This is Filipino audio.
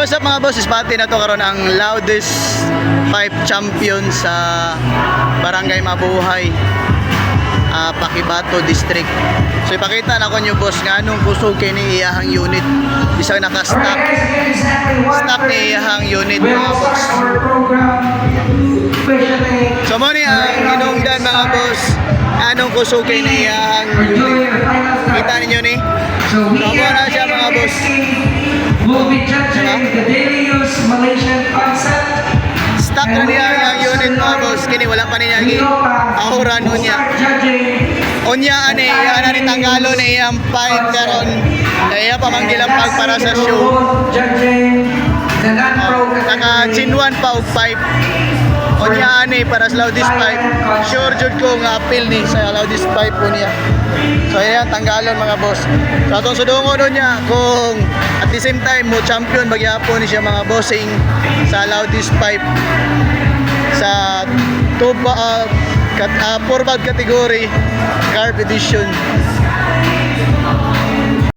So what's up mga boss, ispati na to karon ang loudest pipe champion sa Barangay Mabuhay, Pakibato District. So ipakita na ko nyo boss nga anong kusog kay ni iyahang unit. Isang naka-stock ni iyahang unit mga boss. So mo ni ang hinungdan mga boss, anong kusog kay ni iyahang unit. Kita ninyo ni? So na siya mga boss. We'll be judging the daily use Malaysian concept. Stock na niya ang unit mga boss. Kini wala pa niya aura nun niya. Unya ani ana ni tanggalo ni iyang pipe karon. Kaya pa manggilampag para sa show. Naka chinwan pa og pipe. Unya ani para sa loudest pipe. Sure jud ko nga appeal ni sa loudest pipe po niya. So ayan, tanggalon mga boss. So atong sudungon nun niya kung at the same time mo champion bagyapon ni siya mga bossing sa loudest pipe sa 4 valve category carb edition.